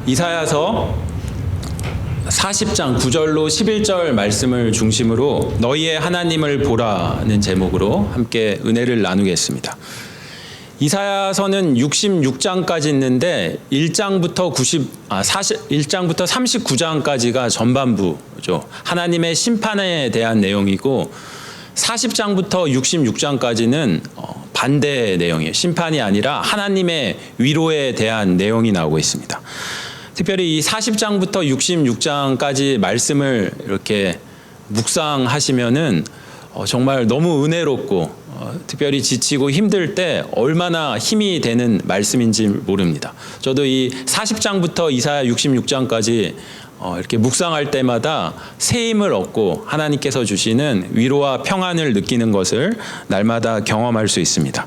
이사야서 40장 9절로 11절 말씀을 중심으로 너희의 하나님을 보라는 제목으로 함께 은혜를 나누겠습니다. 이사야서는 66장까지 있는데 1장부터 39장까지가 전반부죠. 하나님의 심판에 대한 내용이고 40장부터 66장까지는 반대의 내용이에요. 심판이 아니라 하나님의 위로에 대한 내용이 나오고 있습니다. 특별히 이 40장부터 66장까지 말씀을 이렇게 묵상하시면은 정말 너무 은혜롭고 특별히 지치고 힘들 때 얼마나 힘이 되는 말씀인지 모릅니다. 저도 이 40장부터 이사야 66장까지 이렇게 묵상할 때마다 새 힘을 얻고 하나님께서 주시는 위로와 평안을 느끼는 것을 날마다 경험할 수 있습니다.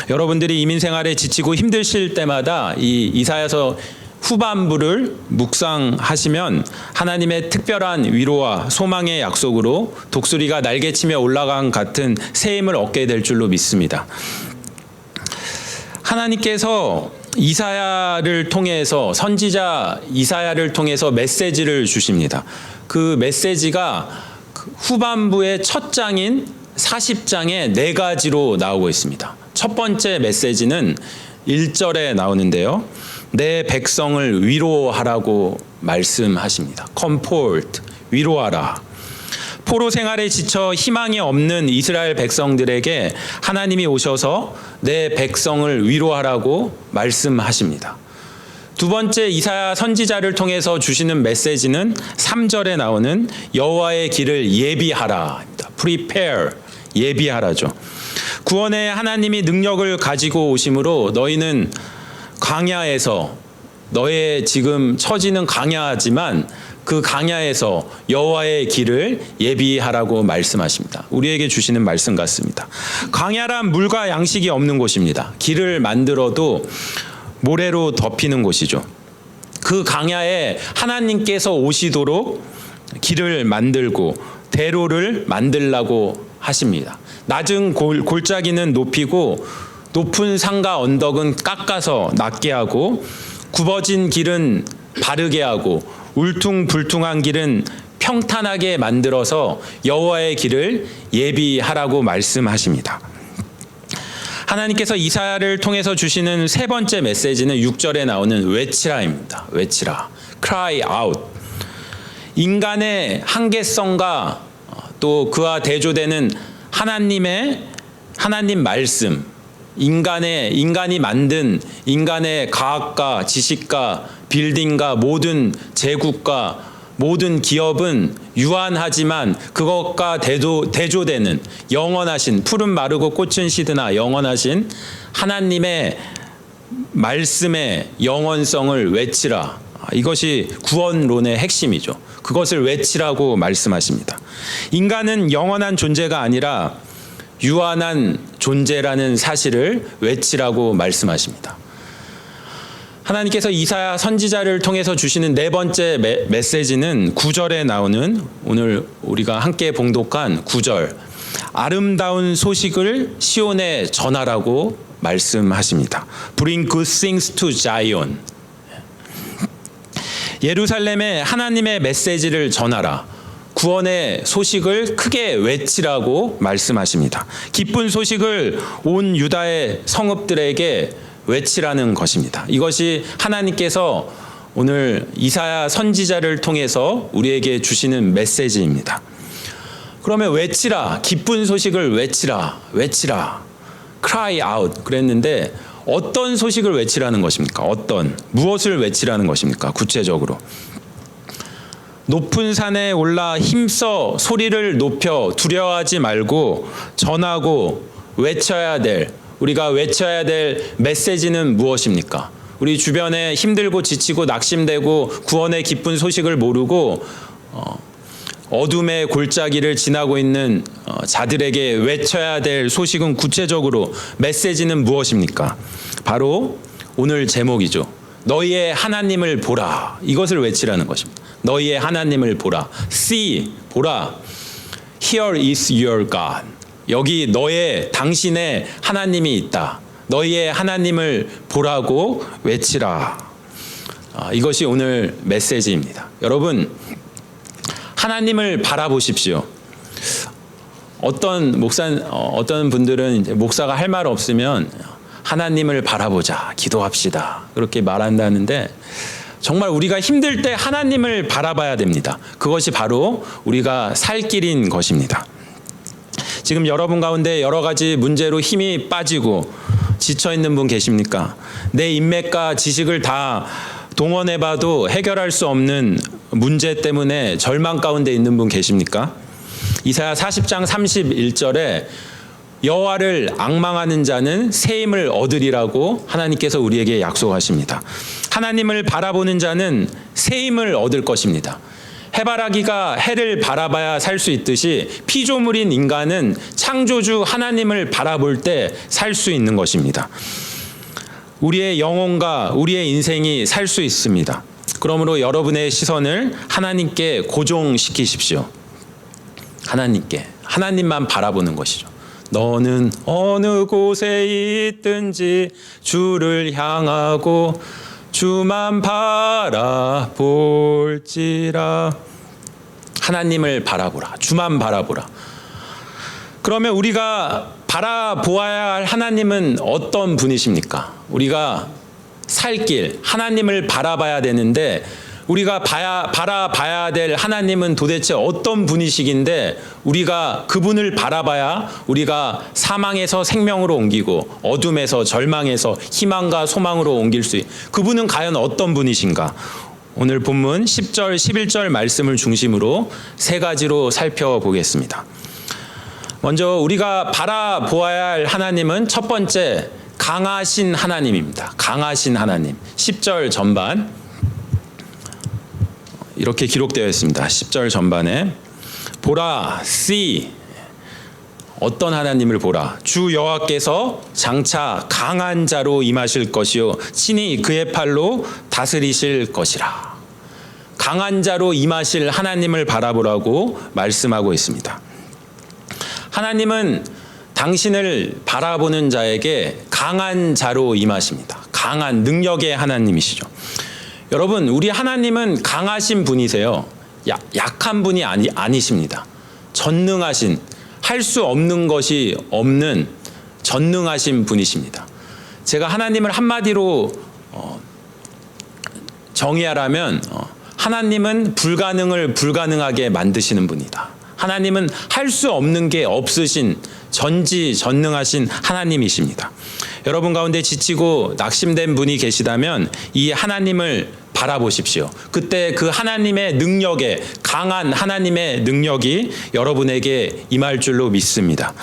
여러분들이 이민 생활에 지치고 힘드실 때마다 이 이사야서 후반부를 묵상하시면 하나님의 특별한 위로와 소망의 약속으로 독수리가 날개치며 올라간 같은 새 힘을 얻게 될 줄로 믿습니다. 하나님께서 이사야를 통해서 선지자 이사야를 통해서 메시지를 주십니다. 그 메시지가 후반부의 첫 장인 40장에 4가지로 나오고 있습니다. 첫 번째 메시지는 1절에 나오는데요. 내 백성을 위로하라고 말씀하십니다. comfort, 위로하라. 포로 생활에 지쳐 희망이 없는 이스라엘 백성들에게 하나님이 오셔서 내 백성을 위로하라고 말씀하십니다. 두 번째 이사야 선지자를 통해서 주시는 메시지는 3절에 나오는 여호와의 길을 예비하라입니다. prepare, 예비하라죠. 구원의 하나님이 능력을 가지고 오심으로 너희는 광야에서 너의 지금 처지는 광야지만 그 광야에서 여호와의 길을 예비하라고 말씀하십니다. 우리에게 주시는 말씀 같습니다. 광야란 물과 양식이 없는 곳입니다. 길을 만들어도 모래로 덮이는 곳이죠. 그 광야에 하나님께서 오시도록 길을 만들고 대로를 만들라고 하십니다. 낮은 골짜기는 높이고 높은 산과 언덕은 깎아서 낮게 하고 굽어진 길은 바르게 하고 울퉁불퉁한 길은 평탄하게 만들어서 여호와의 길을 예비하라고 말씀하십니다. 하나님께서 이사야를 통해서 주시는 세 번째 메시지는 6절에 나오는 외치라입니다. 외치라, cry out. 인간의 한계성과 또 그와 대조되는 하나님 말씀, 인간이 만든 인간의 과학과 지식과 빌딩과 모든 제국과 모든 기업은 유한하지만 그것과 대조되는 영원하신 푸른 마르고 꽃은 시드나 영원하신 하나님의 말씀의 영원성을 외치라. 이것이 구원론의 핵심이죠. 그것을 외치라고 말씀하십니다. 인간은 영원한 존재가 아니라 유한한 존재라는 사실을 외치라고 말씀하십니다. 하나님께서 이사야 선지자를 통해서 주시는 네 번째 메시지는 9절에 나오는 오늘 우리가 함께 봉독한 9절 아름다운 소식을 시온에 전하라고 말씀하십니다. Bring good things to Zion. 예루살렘에 하나님의 메시지를 전하라. 구원의 소식을 크게 외치라고 말씀하십니다. 기쁜 소식을 온 유다의 성읍들에게 외치라는 것입니다. 이것이 하나님께서 오늘 이사야 선지자를 통해서 우리에게 주시는 메시지입니다. 그러면 외치라, 기쁜 소식을 외치라, cry out 그랬는데 어떤 소식을 외치라는 것입니까? 무엇을 외치라는 것입니까? 구체적으로 높은 산에 올라 힘써 소리를 높여 두려워하지 말고 전하고 우리가 외쳐야 될 메시지는 무엇입니까? 우리 주변에 힘들고 지치고 낙심되고 구원의 기쁜 소식을 모르고 어둠의 골짜기를 지나고 있는 자들에게 외쳐야 될 소식은 구체적으로 메시지는 무엇입니까? 바로 오늘 제목이죠. 너희의 하나님을 보라. 이것을 외치라는 것입니다. 너희의 하나님을 보라. See, 보라. Here is your God. 여기 당신의 하나님이 있다. 너희의 하나님을 보라고 외치라. 이것이 오늘 메시지입니다. 여러분, 하나님을 바라보십시오. 어떤 분들은 이제 목사가 할 말 없으면 하나님을 바라보자, 기도합시다, 그렇게 말한다는데, 정말 우리가 힘들 때 하나님을 바라봐야 됩니다. 그것이 바로 우리가 살 길인 것입니다. 지금 여러분 가운데 여러 가지 문제로 힘이 빠지고 지쳐 있는 분 계십니까? 내 인맥과 지식을 다 동원해봐도 해결할 수 없는 문제 때문에 절망 가운데 있는 분 계십니까? 이사야 40장 31절에 여호와를 앙망하는 자는 새 힘을 얻으리라고 하나님께서 우리에게 약속하십니다. 하나님을 바라보는 자는 새 힘을 얻을 것입니다. 해바라기가 해를 바라봐야 살 수 있듯이 피조물인 인간은 창조주 하나님을 바라볼 때 살 수 있는 것입니다. 우리의 영혼과 우리의 인생이 살 수 있습니다. 그러므로 여러분의 시선을 하나님께 고정시키십시오. 하나님만 바라보는 것이죠. 너는 어느 곳에 있든지 주를 향하고 주만 바라볼지라. 하나님을 바라보라. 주만 바라보라. 그러면 우리가 바라보아야 할 하나님은 어떤 분이십니까? 우리가 살 길, 하나님을 바라봐야 되는데, 우리가 바라봐야 될 하나님은 도대체 어떤 분이시긴데, 우리가 그분을 바라봐야 우리가 사망에서 생명으로 옮기고 어둠에서 절망에서 희망과 소망으로 옮길 수 있는, 그분은 과연 어떤 분이신가? 오늘 본문 10절 11절 말씀을 중심으로 세 가지로 살펴보겠습니다. 먼저 우리가 바라보아야 할 하나님은 첫 번째, 강하신 하나님입니다. 강하신 하나님. 10절 전반 이렇게 기록되어 있습니다. 10절 전반에 보라, see, 어떤 하나님을 보라. 주 여호와께서 장차 강한 자로 임하실 것이요 친히 그의 팔로 다스리실 것이라. 강한 자로 임하실 하나님을 바라보라고 말씀하고 있습니다. 하나님은 당신을 바라보는 자에게 강한 자로 임하십니다. 강한 능력의 하나님이시죠. 여러분, 우리 하나님은 강하신 분이세요. 약한 분이 아니십니다. 전능하신, 할 수 없는 것이 없는 전능하신 분이십니다. 제가 하나님을 한마디로 정의하라면 하나님은 불가능을 불가능하게 만드시는 분이다. 하나님은 할 수 없는 게 없으신 전지전능하신 하나님이십니다. 여러분 가운데 지치고 낙심된 분이 계시다면 이 하나님을 바라보십시오. 그때 그 하나님의 능력에, 강한 하나님의 능력이 여러분에게 임할 줄로 믿습니다.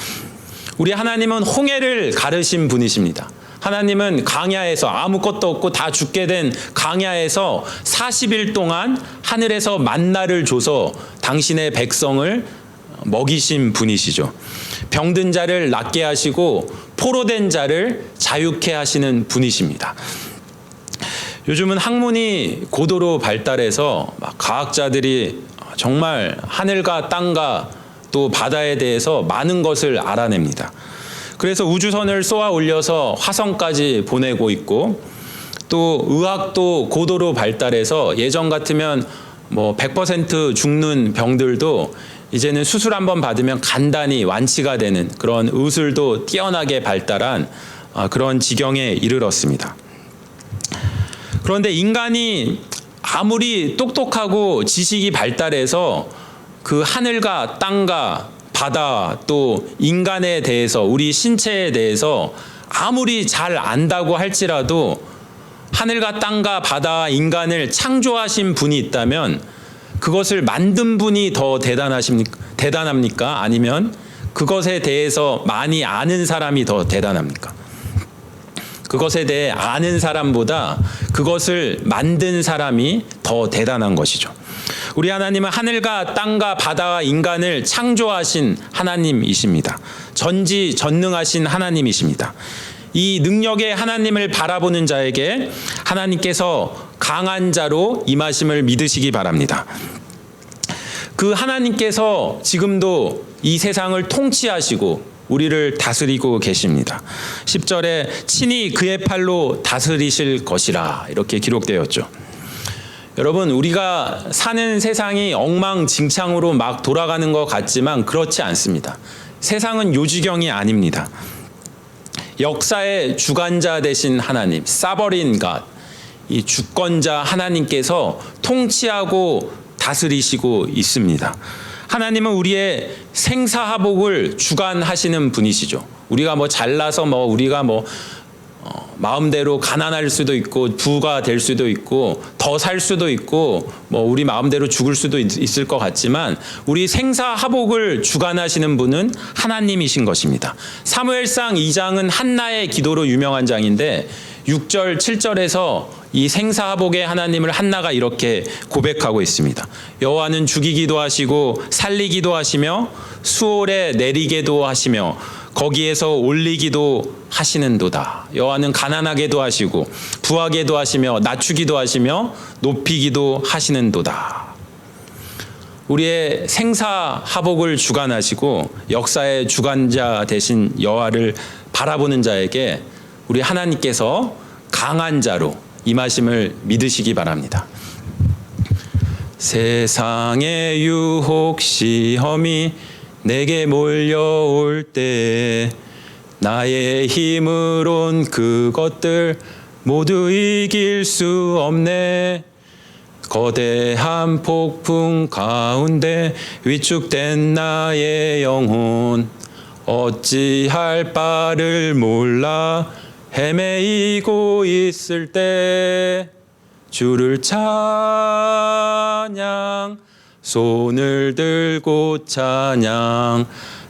우리 하나님은 홍해를 가르신 분이십니다. 하나님은 광야에서 아무것도 없고 다 죽게 된 광야에서 40일 동안 하늘에서 만나를 줘서 당신의 백성을 먹이신 분이시죠. 병든 자를 낫게 하시고 포로된 자를 자유케 하시는 분이십니다. 요즘은 학문이 고도로 발달해서 과학자들이 정말 하늘과 땅과 또 바다에 대해서 많은 것을 알아냅니다. 그래서 우주선을 쏘아 올려서 화성까지 보내고 있고, 또 의학도 고도로 발달해서 예전 같으면 100% 죽는 병들도 이제는 수술 한번 받으면 간단히 완치가 되는 그런 의술도 뛰어나게 발달한 그런 지경에 이르렀습니다. 그런데 인간이 아무리 똑똑하고 지식이 발달해서 그 하늘과 땅과 바다 또 인간에 대해서, 우리 신체에 대해서 아무리 잘 안다고 할지라도 하늘과 땅과 바다와 인간을 창조하신 분이 있다면 그것을 만든 분이 더 대단합니까? 아니면 그것에 대해서 많이 아는 사람이 더 대단합니까? 그것에 대해 아는 사람보다 그것을 만든 사람이 더 대단한 것이죠. 우리 하나님은 하늘과 땅과 바다와 인간을 창조하신 하나님이십니다. 전지전능하신 하나님이십니다. 이 능력의 하나님을 바라보는 자에게 하나님께서 강한 자로 임하심을 믿으시기 바랍니다. 그 하나님께서 지금도 이 세상을 통치하시고 우리를 다스리고 계십니다. 10절에 친히 그의 팔로 다스리실 것이라 이렇게 기록되었죠. 여러분, 우리가 사는 세상이 엉망진창으로 막 돌아가는 것 같지만 그렇지 않습니다. 세상은 요지경이 아닙니다. 역사의 주관자 되신 하나님, 사버린 갓, 이 주권자 하나님께서 통치하고 다스리시고 있습니다. 하나님은 우리의 생사하복을 주관하시는 분이시죠. 우리가 뭐 잘나서 우리가 마음대로 가난할 수도 있고 부가 될 수도 있고 더 살 수도 있고 우리 마음대로 죽을 수도 있을 것 같지만 우리 생사하복을 주관하시는 분은 하나님이신 것입니다. 사무엘상 2장은 한나의 기도로 유명한 장인데 6절 7절에서 이 생사하복의 하나님을 한나가 이렇게 고백하고 있습니다. 여호와는 죽이기도 하시고 살리기도 하시며 수월에 내리게도 하시며 거기에서 올리기도 하시는도다. 여호와는 가난하게도 하시고 부하게도 하시며 낮추기도 하시며 높이기도 하시는도다. 우리의 생사하복을 주관하시고 역사의 주관자 되신 여호와를 바라보는 자에게 우리 하나님께서 강한 자로 임하심을 믿으시기 바랍니다. 세상의 유혹 시험이 내게 몰려올 때 나의 힘으론 그것들 모두 이길 수 없네. 거대한 폭풍 가운데 위축된 나의 영혼 어찌할 바를 몰라 헤매이고 있을 때 주를 찬양 손을 들고 찬양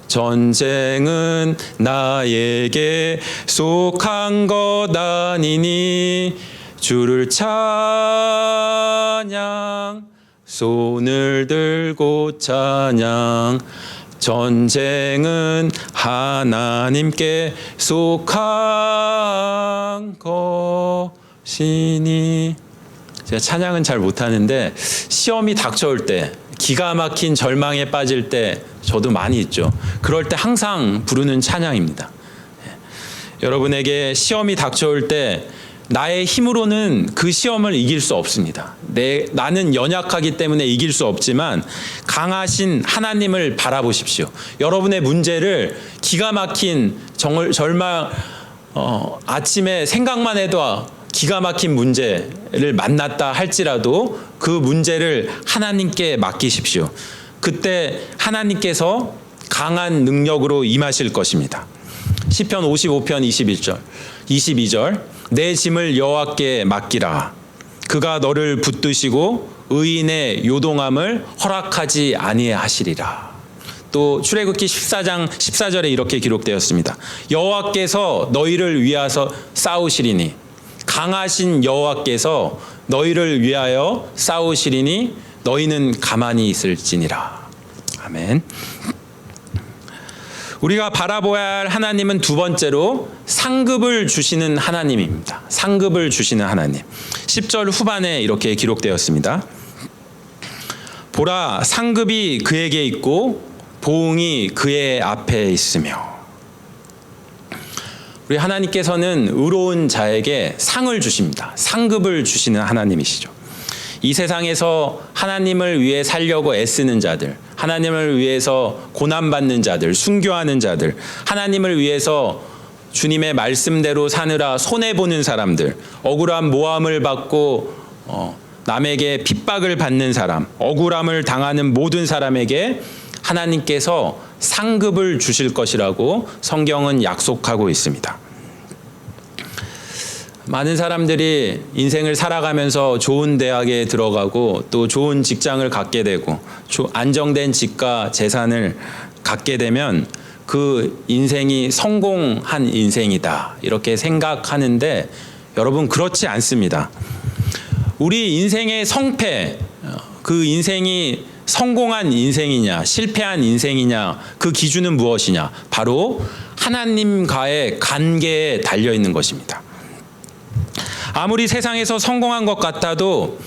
전쟁은 나에게 속한 것 아니니 주를 찬양 손을 들고 찬양 전쟁은 하나님께 속한 것이니. 제가 찬양은 잘 못하는데 시험이 닥쳐올 때 기가 막힌 절망에 빠질 때 저도 많이 있죠. 그럴 때 항상 부르는 찬양입니다. 여러분에게 시험이 닥쳐올 때 나의 힘으로는 그 시험을 이길 수 없습니다. 나는 연약하기 때문에 이길 수 없지만 강하신 하나님을 바라보십시오. 여러분의 문제를 기가 막힌 절망 아침에 생각만 해도 기가 막힌 문제를 만났다 할지라도 그 문제를 하나님께 맡기십시오. 그때 하나님께서 강한 능력으로 임하실 것입니다. 시편 55편 22절 내 짐을 여호와께 맡기라. 그가 너를 붙드시고 의인의 요동함을 허락하지 아니하시리라. 또 출애굽기 14장 14절에 이렇게 기록되었습니다. 여호와께서 너희를 위하여 싸우시리니 강하신 여호와께서 너희를 위하여 싸우시리니 너희는 가만히 있을지니라. 아멘. 우리가 바라보아야 할 하나님은 두 번째로 상급을 주시는 하나님입니다. 상급을 주시는 하나님. 10절 후반에 이렇게 기록되었습니다. 보라, 상급이 그에게 있고 보응이 그의 앞에 있으며. 우리 하나님께서는 의로운 자에게 상을 주십니다. 상급을 주시는 하나님이시죠. 이 세상에서 하나님을 위해 살려고 애쓰는 자들, 하나님을 위해서 고난받는 자들, 순교하는 자들, 하나님을 위해서 주님의 말씀대로 사느라 손해보는 사람들, 억울한 모함을 받고 남에게 핍박을 받는 사람, 억울함을 당하는 모든 사람에게 하나님께서 상급을 주실 것이라고 성경은 약속하고 있습니다. 많은 사람들이 인생을 살아가면서 좋은 대학에 들어가고 또 좋은 직장을 갖게 되고 안정된 집과 재산을 갖게 되면 그 인생이 성공한 인생이다 이렇게 생각하는데 여러분 그렇지 않습니다. 우리 인생의 성패, 그 인생이 성공한 인생이냐 실패한 인생이냐 그 기준은 무엇이냐? 바로 하나님과의 관계에 달려 있는 것입니다. 아무리 세상에서 성공한 것 같아도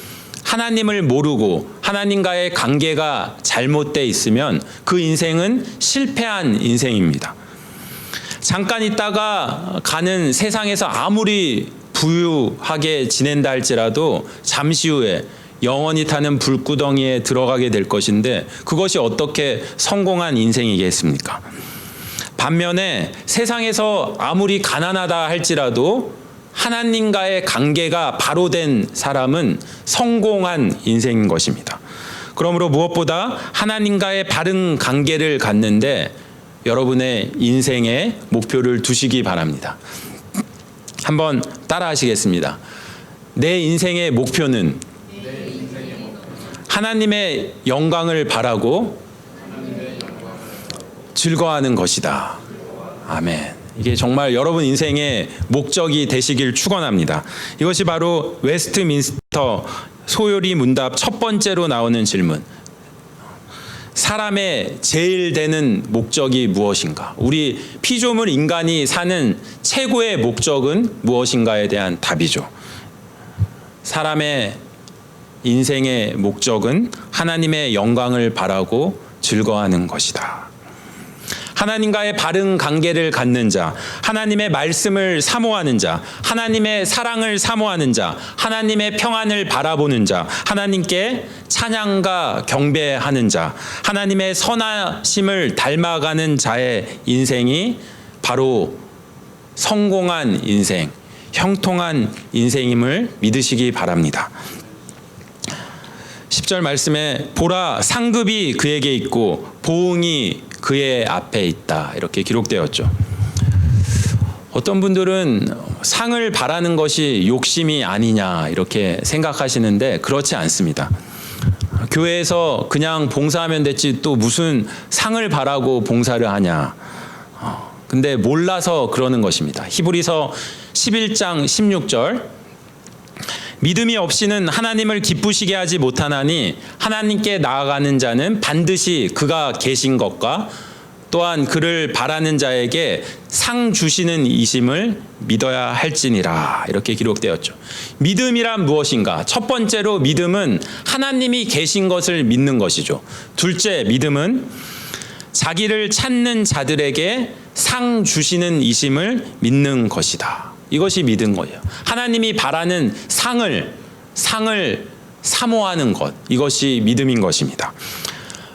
하나님을 모르고 하나님과의 관계가 잘못되어 있으면 그 인생은 실패한 인생입니다. 잠깐 있다가 가는 세상에서 아무리 부유하게 지낸다 할지라도 잠시 후에 영원히 타는 불구덩이에 들어가게 될 것인데 그것이 어떻게 성공한 인생이겠습니까? 반면에 세상에서 아무리 가난하다 할지라도 하나님과의 관계가 바로 된 사람은 성공한 인생인 것입니다. 그러므로 무엇보다 하나님과의 바른 관계를 갖는데 여러분의 인생의 목표를 두시기 바랍니다. 한번 따라 하시겠습니다. 내 인생의 목표는 하나님의 영광을 바라고 즐거워하는 것이다. 아멘. 이게 정말 여러분 인생의 목적이 되시길 축원합니다. 이것이 바로 웨스트민스터 소요리 문답 첫 번째로 나오는 질문. 사람의 제일 되는 목적이 무엇인가? 우리 피조물 인간이 사는 최고의 목적은 무엇인가에 대한 답이죠. 사람의 인생의 목적은 하나님의 영광을 바라고 즐거워하는 것이다. 하나님과의 바른 관계를 갖는 자, 하나님의 말씀을 사모하는 자, 하나님의 사랑을 사모하는 자, 하나님의 평안을 바라보는 자, 하나님께 찬양과 경배하는 자, 하나님의 선하심을 닮아가는 자의 인생이 바로 성공한 인생, 형통한 인생임을 믿으시기 바랍니다. 10절 말씀에 보라 상급이 그에게 있고 보응이 그의 앞에 있다 이렇게 기록되었죠. 어떤 분들은 상을 바라는 것이 욕심이 아니냐 이렇게 생각하시는데 그렇지 않습니다. 교회에서 그냥 봉사하면 됐지 또 무슨 상을 바라고 봉사를 하냐. 근데 몰라서 그러는 것입니다. 히브리서 11장 16절 믿음이 없이는 하나님을 기쁘시게 하지 못하나니 하나님께 나아가는 자는 반드시 그가 계신 것과 또한 그를 바라는 자에게 상 주시는 이심을 믿어야 할지니라 이렇게 기록되었죠. 믿음이란 무엇인가? 첫 번째로 믿음은 하나님이 계신 것을 믿는 것이죠. 둘째 믿음은 자기를 찾는 자들에게 상 주시는 이심을 믿는 것이다. 이것이 믿은 거예요. 하나님이 바라는 상을 사모하는 것, 이것이 믿음인 것입니다.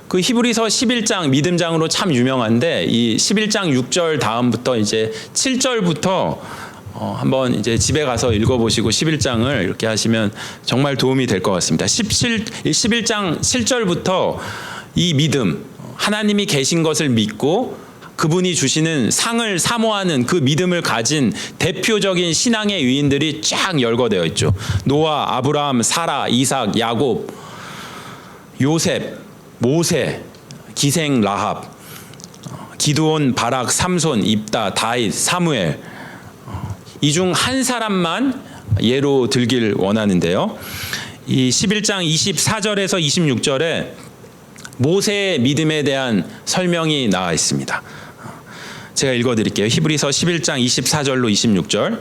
그 히브리서 11장 믿음장으로 참 유명한데 이 11장 6절 다음부터 이제 7절부터 한번 이제 집에 가서 읽어보시고 11장을 이렇게 하시면 정말 도움이 될 것 같습니다. 11장 7절부터 이 믿음, 하나님이 계신 것을 믿고 그분이 주시는 상을 사모하는 그 믿음을 가진 대표적인 신앙의 위인들이 쫙 열거되어 있죠. 노아, 아브라함, 사라, 이삭, 야곱, 요셉, 모세, 기생 라합, 기드온, 바락, 삼손, 입다, 다윗, 사무엘. 이 중 한 사람만 예로 들길 원하는데요. 이 11장 24절에서 26절에 모세의 믿음에 대한 설명이 나와 있습니다. 제가 읽어드릴게요. 히브리서 11장 24절로 26절.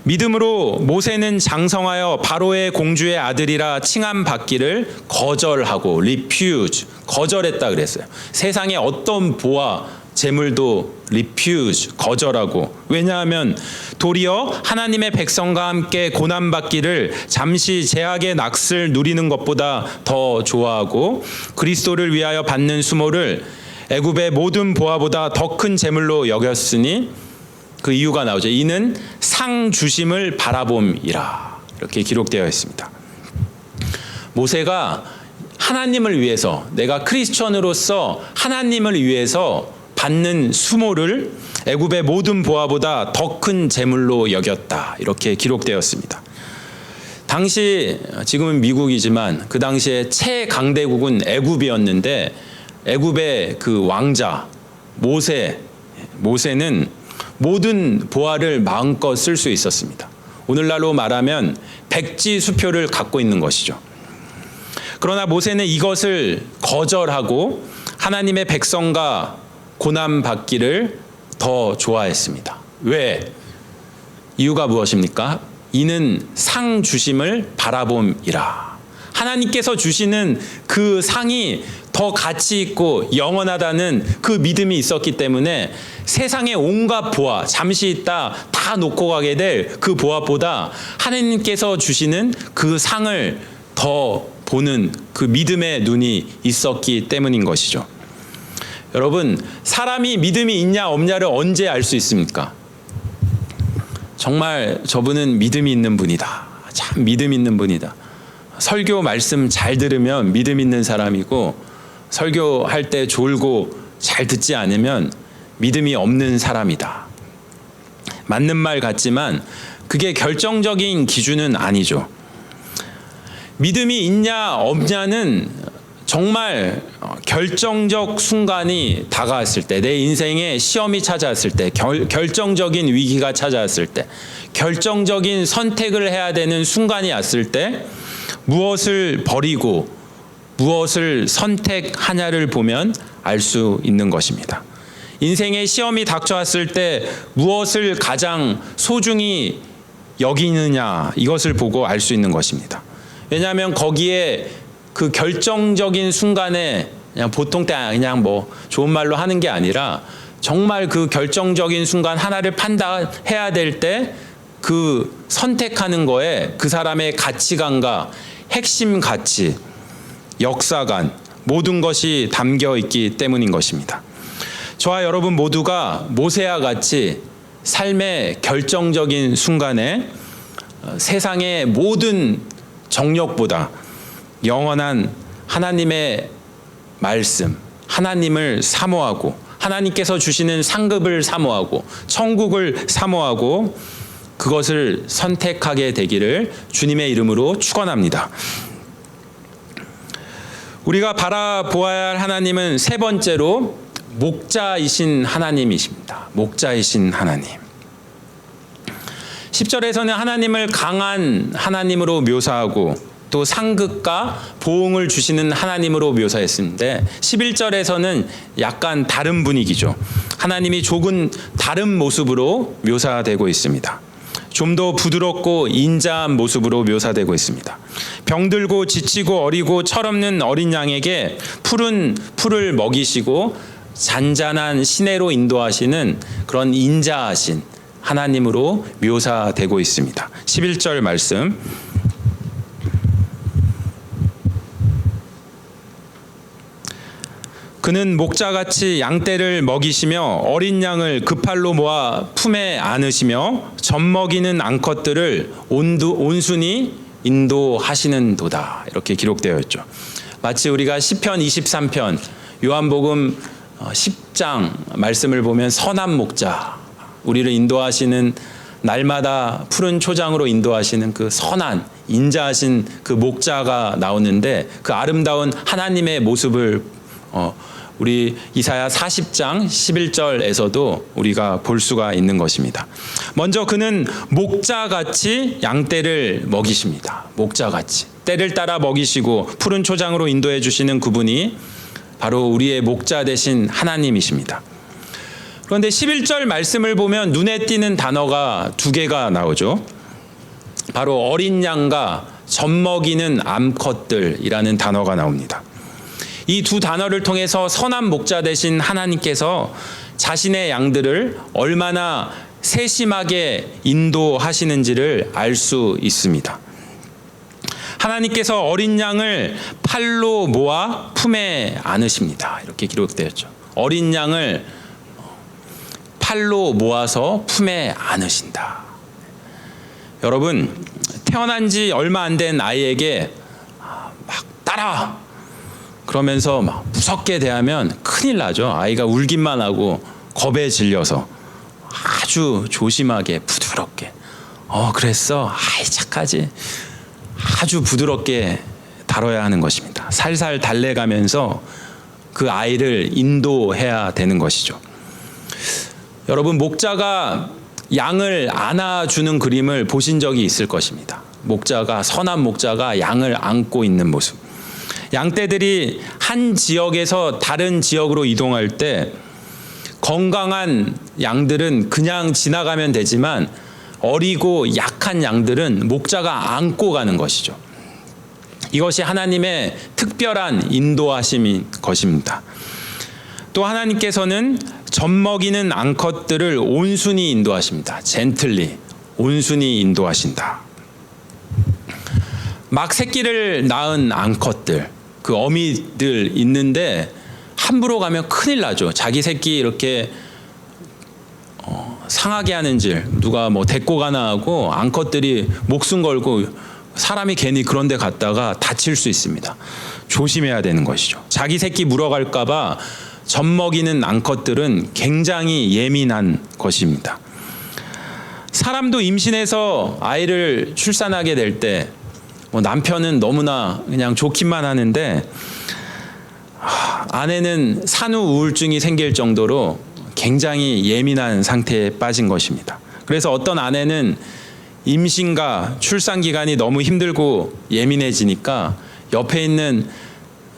믿음으로 모세는 장성하여 바로의 공주의 아들이라 칭함 받기를 거절하고 refuse, 거절했다 그랬어요. 세상에 어떤 보아 재물도 refuse, 거절하고. 왜냐하면 도리어 하나님의 백성과 함께 고난받기를 잠시 제약의 낙을 누리는 것보다 더 좋아하고 그리스도를 위하여 받는 수모를 애굽의 모든 보아보다 더 큰 재물로 여겼으니 그 이유가 나오죠. 이는 상 주심을 바라봄이라 이렇게 기록되어 있습니다. 모세가 하나님을 위해서 내가 크리스천으로서 하나님을 위해서 받는 수모를 애굽의 모든 보아보다 더 큰 재물로 여겼다 이렇게 기록되었습니다. 당시 지금은 미국이지만 그 당시에 최강대국은 애굽이었는데 애굽의 그 왕자 모세는 모든 보아를 마음껏 쓸 수 있었습니다. 오늘날로 말하면 백지 수표를 갖고 있는 것이죠. 그러나 모세는 이것을 거절하고 하나님의 백성과 고난 받기를 더 좋아했습니다. 왜? 이유가 무엇입니까? 이는 상 주심을 바라봄이라. 하나님께서 주시는 그 상이 더 가치 있고 영원하다는 그 믿음이 있었기 때문에 세상의 온갖 보아, 잠시 있다 다 놓고 가게 될 그 보아보다 하나님께서 주시는 그 상을 더 보는 그 믿음의 눈이 있었기 때문인 것이죠. 여러분, 사람이 믿음이 있냐 없냐를 언제 알 수 있습니까? 정말 저분은 믿음이 있는 분이다. 참 믿음 있는 분이다. 설교 말씀 잘 들으면 믿음 있는 사람이고, 설교할 때 졸고 잘 듣지 않으면 믿음이 없는 사람이다. 맞는 말 같지만 그게 결정적인 기준은 아니죠. 믿음이 있냐 없냐는 정말 결정적 순간이 다가왔을 때, 내 인생에 시험이 찾아왔을 때, 결정적인 위기가 찾아왔을 때, 결정적인 선택을 해야 되는 순간이 왔을 때 무엇을 버리고 무엇을 선택하냐를 보면 알 수 있는 것입니다. 인생의 시험이 닥쳐왔을 때 무엇을 가장 소중히 여기느냐, 이것을 보고 알 수 있는 것입니다. 왜냐하면 거기에 그 결정적인 순간에 그냥 보통 때 그냥 뭐 좋은 말로 하는 게 아니라 정말 그 결정적인 순간 하나를 판단해야 될 때 그 선택하는 거에 그 사람의 가치관과 핵심 가치, 역사관, 모든 것이 담겨 있기 때문인 것입니다. 저와 여러분 모두가 모세와 같이 삶의 결정적인 순간에 세상의 모든 정력보다 영원한 하나님의 말씀, 하나님을 사모하고 하나님께서 주시는 상급을 사모하고 천국을 사모하고 그것을 선택하게 되기를 주님의 이름으로 축원합니다. 우리가 바라보아야 할 하나님은 세 번째로 목자이신 하나님이십니다. 목자이신 하나님. 10절에서는 하나님을 강한 하나님으로 묘사하고 또 상급과 보응을 주시는 하나님으로 묘사했는데 11절에서는 약간 다른 분위기죠. 하나님이 조금 다른 모습으로 묘사되고 있습니다. 좀 더 부드럽고 인자한 모습으로 묘사되고 있습니다. 병들고 지치고 어리고 철없는 어린 양에게 푸른 풀을 먹이시고 잔잔한 시내로 인도하시는 그런 인자하신 하나님으로 묘사되고 있습니다. 11절 말씀. 그는 목자같이 양떼를 먹이시며 어린 양을 그 팔로 모아 품에 안으시며 젖먹이는 암컷들을 온순히 인도하시는도다. 이렇게 기록되어 있죠. 마치 우리가 시편 23편, 요한복음 10장 말씀을 보면 선한 목자, 우리를 인도하시는 날마다 푸른 초장으로 인도하시는 그 선한 인자하신 그 목자가 나오는데 그 아름다운 하나님의 모습을 우리 이사야 40장 11절에서도 우리가 볼 수가 있는 것입니다. 먼저 그는 목자같이 양떼를 먹이십니다. 목자같이 떼를 따라 먹이시고 푸른 초장으로 인도해 주시는 그분이 바로 우리의 목자 되신 하나님이십니다. 그런데 11절 말씀을 보면 눈에 띄는 단어가 두 개가 나오죠. 바로 어린 양과 젖먹이는 암컷들이라는 단어가 나옵니다. 이 두 단어를 통해서 선한 목자 되신 하나님께서 자신의 양들을 얼마나 세심하게 인도하시는지를 알 수 있습니다. 하나님께서 어린 양을 팔로 모아 품에 안으십니다. 이렇게 기록되어 있죠. 어린 양을 팔로 모아서 품에 안으신다. 여러분, 태어난 지 얼마 안 된 아이에게 막 따라와 그러면서 막 무섭게 대하면 큰일 나죠. 아이가 울기만 하고 겁에 질려서 아주 조심하게 부드럽게 그랬어? 아이 착하지. 아주 부드럽게 다뤄야 하는 것입니다. 살살 달래가면서 그 아이를 인도해야 되는 것이죠. 여러분, 목자가 양을 안아주는 그림을 보신 적이 있을 것입니다. 목자가, 선한 목자가 양을 안고 있는 모습. 양떼들이 한 지역에서 다른 지역으로 이동할 때 건강한 양들은 그냥 지나가면 되지만 어리고 약한 양들은 목자가 안고 가는 것이죠. 이것이 하나님의 특별한 인도하심인 것입니다. 또 하나님께서는 젖먹이는 암컷들을 온순히 인도하십니다. 젠틀리, 온순히 인도하신다. 막 새끼를 낳은 암컷들, 그 어미들 있는데 함부로 가면 큰일 나죠. 자기 새끼 이렇게 상하게 하는 질, 누가 뭐 데리고 가나 하고 암컷들이 목숨 걸고 사람이 괜히 그런 데 갔다가 다칠 수 있습니다. 조심해야 되는 것이죠. 자기 새끼 물어갈까 봐 젖 먹이는 암컷들은 굉장히 예민한 것입니다. 사람도 임신해서 아이를 출산하게 될 때 남편은 너무나 그냥 좋기만 하는데 아내는 산후 우울증이 생길 정도로 굉장히 예민한 상태에 빠진 것입니다. 그래서 어떤 아내는 임신과 출산 기간이 너무 힘들고 예민해지니까 옆에 있는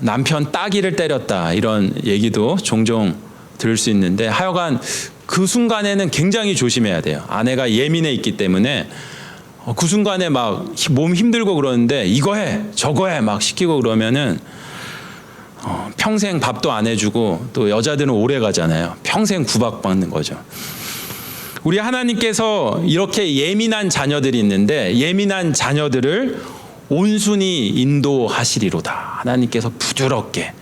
남편 따귀를 때렸다, 이런 얘기도 종종 들을 수 있는데, 하여간 그 순간에는 굉장히 조심해야 돼요. 아내가 예민해 있기 때문에 그 순간에 막 몸 힘들고 그러는데 이거 해 저거 해 막 시키고 그러면은 평생 밥도 안 해주고, 또 여자들은 오래 가잖아요. 평생 구박받는 거죠. 우리 하나님께서 이렇게 예민한 자녀들이 있는데 예민한 자녀들을 온순히 인도하시리로다. 하나님께서 부드럽게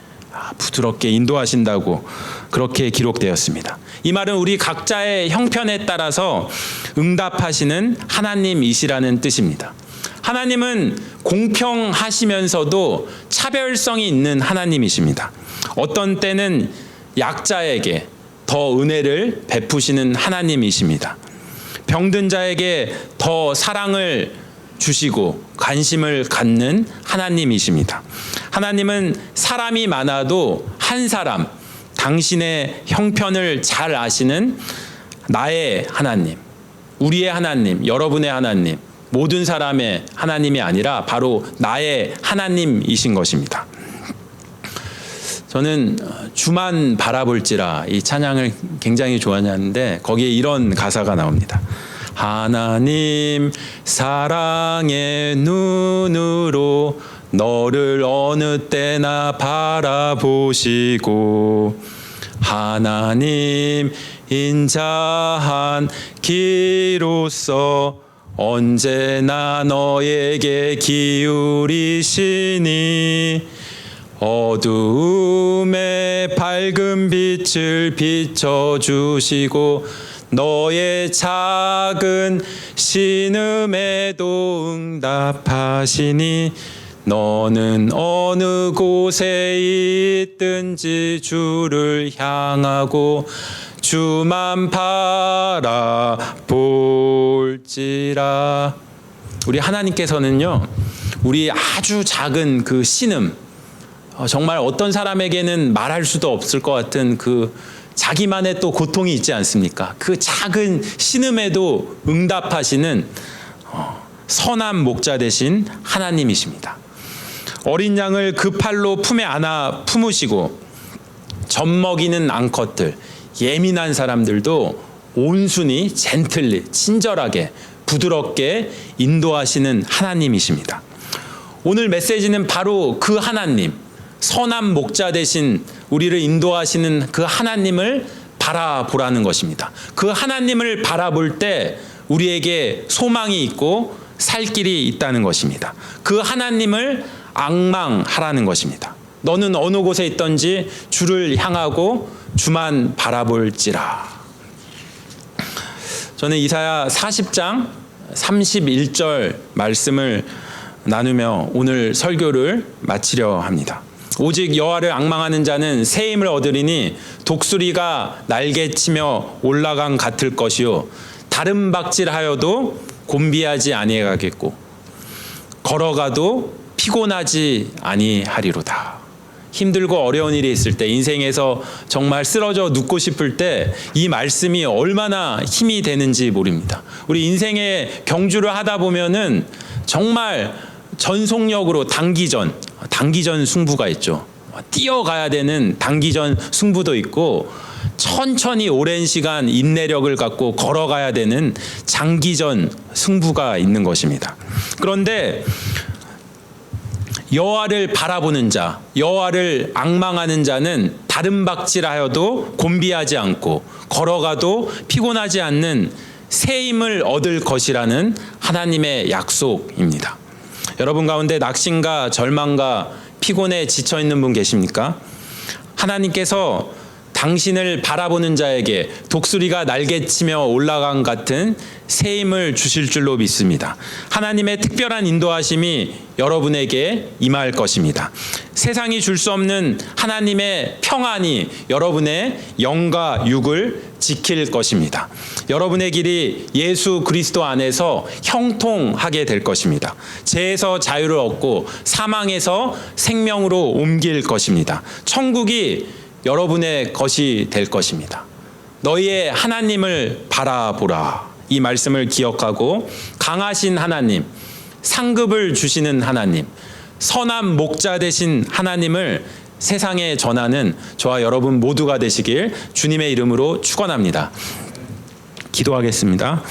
인도하신다고 그렇게 기록되었습니다. 이 말은 우리 각자의 형편에 따라서 응답하시는 하나님이시라는 뜻입니다. 하나님은 공평하시면서도 차별성이 있는 하나님이십니다. 어떤 때는 약자에게 더 은혜를 베푸시는 하나님이십니다. 병든 자에게 더 사랑을 주시고 관심을 갖는 하나님이십니다. 하나님은 사람이 많아도 한 사람, 당신의 형편을 잘 아시는 나의 하나님, 우리의 하나님, 여러분의 하나님, 모든 사람의 하나님이 아니라 바로 나의 하나님이신 것입니다. 저는 주만 바라볼지라, 이 찬양을 굉장히 좋아하는데 거기에 이런 가사가 나옵니다. 하나님 사랑의 눈으로 너를 어느 때나 바라보시고, 하나님 인자한 귀로서 언제나 너에게 기울이시니, 어두움에 밝은 빛을 비춰주시고 너의 작은 신음에도 응답하시니, 너는 어느 곳에 있든지 주를 향하고 주만 바라볼지라. 우리 하나님께서는요, 우리 아주 작은 그 신음, 정말 어떤 사람에게는 말할 수도 없을 것 같은 그 자기만의 또 고통이 있지 않습니까? 그 작은 신음에도 응답하시는 선한 목자 되신 하나님이십니다. 어린 양을 그 팔로 품에 안아 품으시고 젖 먹이는 암컷들, 예민한 사람들도 온순히 젠틀리, 친절하게, 부드럽게 인도하시는 하나님이십니다. 오늘 메시지는 바로 그 하나님, 선한 목자 되신 우리를 인도하시는 그 하나님을 바라보라는 것입니다. 그 하나님을 바라볼 때 우리에게 소망이 있고 살 길이 있다는 것입니다. 그 하나님을 앙망하라는 것입니다. 너는 어느 곳에 있든지 주를 향하고 주만 바라볼지라. 저는 이사야 40장 31절 말씀을 나누며 오늘 설교를 마치려 합니다. 오직 여호와를 앙망하는 자는 새 힘을 얻으리니 독수리가 날개치며 올라간 같을 것이요, 다른 박질하여도 곤비하지 아니하겠고 걸어가도 피곤하지 아니하리로다. 힘들고 어려운 일이 있을 때, 인생에서 정말 쓰러져 눕고 싶을 때 이 말씀이 얼마나 힘이 되는지 모릅니다. 우리 인생의 경주를 하다 보면은 정말 전속력으로 단기전 승부가 있죠. 뛰어가야 되는 단기전 승부도 있고, 천천히 오랜 시간 인내력을 갖고 걸어가야 되는 장기전 승부가 있는 것입니다. 그런데 여호와를 바라보는 자, 여호와를 앙망하는 자는 다른 박질하여도 곤비하지 않고 걸어가도 피곤하지 않는 새 힘을 얻을 것이라는 하나님의 약속입니다. 여러분 가운데 낙심과 절망과 피곤에 지쳐 있는 분 계십니까? 하나님께서 당신을 바라보는 자에게 독수리가 날개치며 올라간 같은 새 힘을 주실 줄로 믿습니다. 하나님의 특별한 인도하심이 여러분에게 임할 것입니다. 세상이 줄 수 없는 하나님의 평안이 여러분의 영과 육을 지킬 것입니다. 여러분의 길이 예수 그리스도 안에서 형통하게 될 것입니다. 죄에서 자유를 얻고 사망에서 생명으로 옮길 것입니다. 천국이 여러분의 것이 될 것입니다. 너희의 하나님을 바라보라. 이 말씀을 기억하고 강하신 하나님, 상급을 주시는 하나님, 선한 목자 되신 하나님을 세상에 전하는 저와 여러분 모두가 되시길 주님의 이름으로 축원합니다. 기도하겠습니다.